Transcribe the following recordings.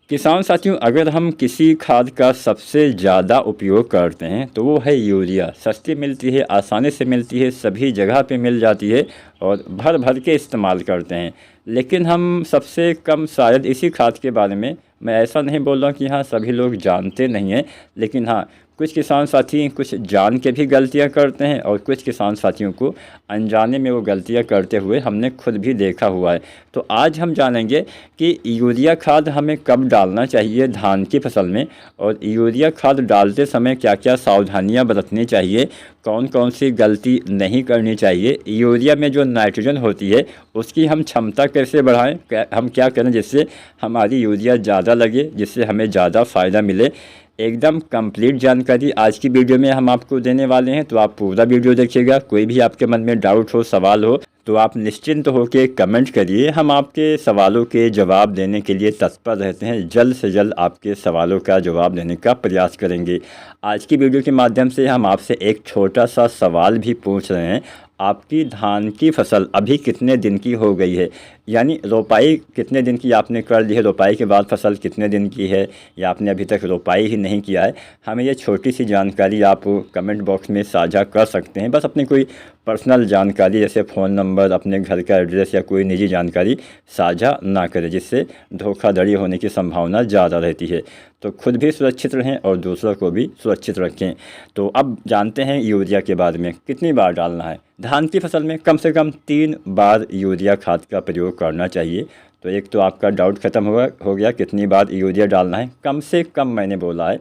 किसान साथियों, अगर हम किसी खाद का सबसे ज़्यादा उपयोग करते हैं तो वो है यूरिया। सस्ती मिलती है, आसानी से मिलती है, सभी जगह पे मिल जाती है और भर भर के इस्तेमाल करते हैं। लेकिन हम सबसे कम शायद इसी खाद के बारे में, मैं ऐसा नहीं बोल रहा कि हाँ सभी लोग जानते नहीं हैं, लेकिन हाँ कुछ किसान साथी कुछ जान के भी गलतियां करते हैं और कुछ किसान साथियों को अनजाने में वो गलतियां करते हुए हमने खुद भी देखा हुआ है। तो आज हम जानेंगे कि यूरिया खाद हमें कब डालना चाहिए धान की फसल में, और यूरिया खाद डालते समय क्या क्या सावधानियां बरतनी चाहिए, कौन कौन सी गलती नहीं करनी चाहिए, यूरिया में जो नाइट्रोजन होती है उसकी हम क्षमता कैसे बढ़ाएं, हम क्या करें जिससे हमारी यूरिया ज़्यादा लगे, जिससे हमें ज़्यादा फ़ायदा मिले। एकदम कंप्लीट जानकारी आज की वीडियो में हम आपको देने वाले हैं, तो आप पूरा वीडियो देखिएगा। कोई भी आपके मन में डाउट हो, सवाल हो, तो आप निश्चिंत होकर कमेंट करिए। हम आपके सवालों के जवाब देने के लिए तत्पर रहते हैं। जल्द से जल्द आपके सवालों का जवाब देने का प्रयास करेंगे। आज की वीडियो के माध्यम से हम आपसे एक छोटा सा सवाल भी पूछ रहे हैं। आपकी धान की फसल अभी कितने दिन की हो गई है, यानी रोपाई कितने दिन की आपने कर ली है, रोपाई के बाद फसल कितने दिन की है, या आपने अभी तक रोपाई ही नहीं किया है। हमें ये छोटी सी जानकारी आप कमेंट बॉक्स में साझा कर सकते हैं। बस अपनी कोई पर्सनल जानकारी जैसे फ़ोन नंबर, अपने घर का एड्रेस या कोई निजी जानकारी साझा ना करें, जिससे धोखाधड़ी होने की संभावना ज़्यादा रहती है। तो खुद भी सुरक्षित रहें और दूसरों को भी सुरक्षित रखें। तो अब जानते हैं यूरिया के बारे में। कितनी बार डालना है धान की फसल में? कम से कम 3 बार यूरिया खाद का प्रयोग करना चाहिए। तो एक तो आपका डाउट ख़त्म हो गया कितनी बार यूरिया डालना है। कम से कम मैंने बोला है।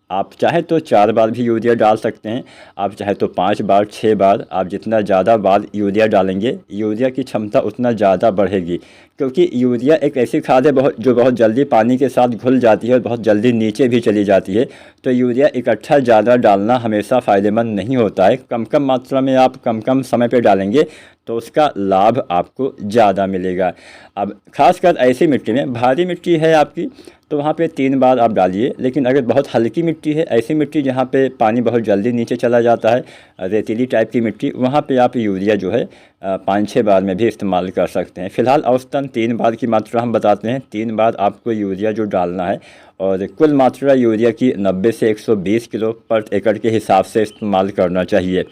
आप चाहे तो 4 बार भी यूरिया डाल सकते हैं, आप चाहे तो 5 बार, 6 बार। आप जितना ज़्यादा बार यूरिया डालेंगे, यूरिया की क्षमता उतना ज़्यादा बढ़ेगी, क्योंकि यूरिया एक ऐसी खाद है जो बहुत जल्दी पानी के साथ घुल जाती है और बहुत जल्दी नीचे भी चली जाती है। तो यूरिया इकट्ठा ज़्यादा डालना हमेशा फ़ायदेमंद नहीं होता है। कम कम मात्रा में आप कम कम समय पर डालेंगे तो उसका लाभ आपको ज़्यादा मिलेगा। अब खासकर ऐसी मिट्टी में, भारी मिट्टी है आपकी तो वहाँ पे 3 बार आप डालिए। लेकिन अगर बहुत हल्की मिट्टी है, ऐसी मिट्टी जहाँ पे पानी बहुत जल्दी नीचे चला जाता है, रेतीली टाइप की मिट्टी, वहाँ पे आप यूरिया जो है 5-6 बार में भी इस्तेमाल कर सकते हैं। फ़िलहाल औसतन 3 बार की मात्रा हम बताते हैं। 3 बार आपको यूरिया जो डालना है, और कुल मात्रा यूरिया की 90 से 120 किलो पर एकड़ के हिसाब से इस्तेमाल करना चाहिए।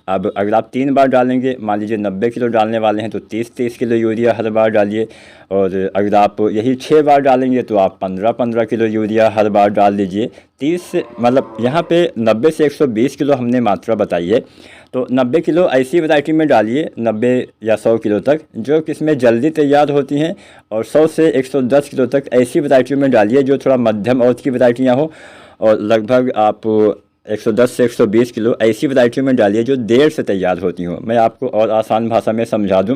अब अगर आप 3 बार डालेंगे, मान लीजिए 90 किलो डालने वाले हैं, तो 30-30 किलो यूरिया हर बार डालिए। और अगर आप यही 6 बार डालेंगे तो आप 15-15 किलो यूरिया हर बार डाल दीजिए। 30 मतलब यहाँ पे 90 से 120 किलो हमने मात्रा बताई है। तो 90 किलो ऐसी वैरायटी में डालिए, 90 या 100 किलो तक जो किसमें जल्दी तैयार होती हैं, और 100 से 110 किलो तक ऐसी वैरायटी में डालिए जो थोड़ा मध्यम औसत की वैरायटियाँ हो। और लगभग आप 110 से 120 किलो ऐसी वैरायटी में डालिए जो देर से तैयार होती हों। मैं आपको और आसान भाषा में समझा दूं,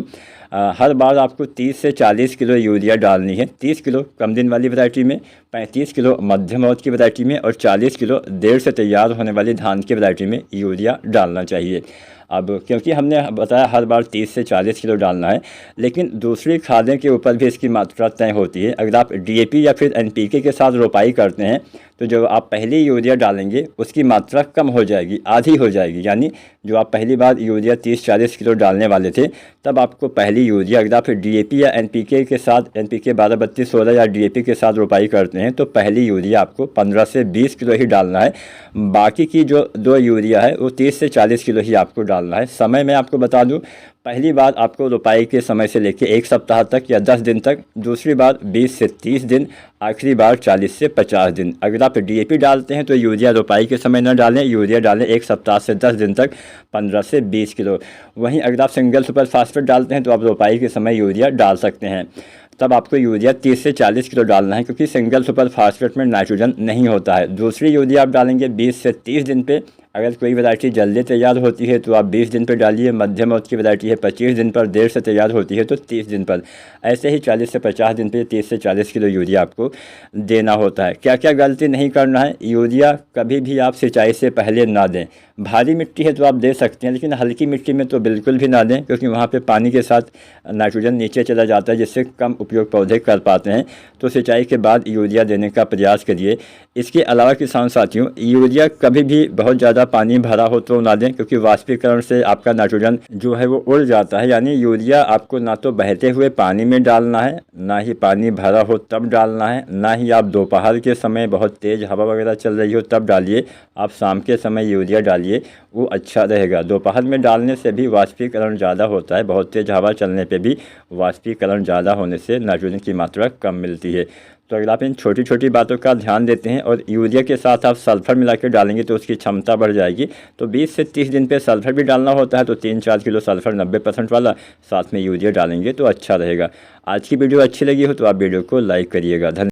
हर बार आपको 30 से 40 किलो यूरिया डालनी है। 30 किलो कम दिन वाली वैरायटी में, 35 किलो मध्यम औसत की वैरायटी में, और 40 किलो देर से तैयार होने वाली धान की वैरायटी में यूरिया डालना चाहिए। अब क्योंकि हमने बताया हर बार 30 से 40 किलो डालना है, लेकिन दूसरी खादें के ऊपर भी इसकी मात्रा तय होती है। अगर आप डीएपी या फिर एनपीके के साथ रोपाई करते हैं तो जो आप पहली यूरिया डालेंगे उसकी मात्रा कम हो जाएगी, आधी हो जाएगी। यानी जो आप पहली बार यूरिया 30-40 किलो डालने वाले थे, तब आपको पहली यूरिया, अगर आप डीएपी या एनपीके के साथ, एनपीके 12-32-16 या डीएपी के साथ रोपाई करते हैं, तो पहली यूरिया आपको 15 से 20 किलो ही डालना है। बाकी की जो 2 यूरिया है वो 30 से 40 किलो ही आपको डालना है। समय मैं आपको बता दूं, पहली बार आपको रोपाई के समय से लेकर 1 सप्ताह तक या 10 दिन तक, दूसरी बार 20 से 30 दिन, आखिरी बार 40 से 50 दिन। अगर आप डीएपी डालते हैं तो यूरिया रोपाई के समय न डालें, यूरिया डालें 1 सप्ताह से 10 दिन तक, 15 से 20 किलो। वहीं अगर आप सिंगल सुपर फास्फेट डालते हैं तो आप रोपाई के समय यूरिया डाल सकते हैं। तब आपको यूरिया 30 से 40 किलो डालना है, क्योंकि सिंगल सुपर फास्फेट में नाइट्रोजन नहीं होता है। दूसरी यूरिया आप डालेंगे 20 से 30 दिन पे। अगर कोई वैरायटी जल्दी तैयार होती है तो आप 20 दिन पर डालिए, मध्यम औसत की वैरायटी है 25 दिन पर, देर से तैयार होती है तो 30 दिन पर। ऐसे ही 40 से 50 दिन पे 30 से 40 किलो यूरिया आपको देना होता है। क्या क्या गलती नहीं करना है? यूरिया कभी भी आप सिंचाई से पहले ना दें। भारी मिट्टी है तो आप दे सकते हैं, लेकिन हल्की मिट्टी में तो बिल्कुल भी ना दें, क्योंकि वहाँ पे पानी के साथ नाइट्रोजन नीचे चला जाता है, जिससे कम उपयोग पौधे कर पाते हैं। तो सिंचाई के बाद यूरिया देने का प्रयास करिए। इसके अलावा किसान साथियों, यूरिया कभी भी बहुत ज़्यादा पानी भरा हो तो ना दें, क्योंकि वाष्पीकरण से आपका नाइट्रोजन जो है वो उड़ जाता है। यानी यूरिया आपको ना तो बहते हुए पानी में डालना है, ना ही पानी भरा हो तब डालना है, ना ही आप दोपहर के समय बहुत तेज़ हवा वगैरह चल रही हो तब डालिए। आप शाम के समय यूरिया डालिए, वो अच्छा रहेगा। दोपहर में डालने से भी वाष्पीकरण ज़्यादा होता है, बहुत तेज़ हवा चलने पे भी वाष्पीकरण ज़्यादा होने से नाइट्रोजन की मात्रा कम मिलती है। तो अगर आप इन छोटी छोटी बातों का ध्यान देते हैं और यूरिया के साथ आप सल्फ़र मिला के डालेंगे तो उसकी क्षमता बढ़ जाएगी। तो 20 से 30 दिन पे सल्फ़र भी डालना होता है, तो 3-4 किलो सल्फ़र 90% वाला साथ में यूरिया डालेंगे तो अच्छा रहेगा। आज की वीडियो अच्छी लगी हो तो आप वीडियो को लाइक करिएगा। धन्यवाद।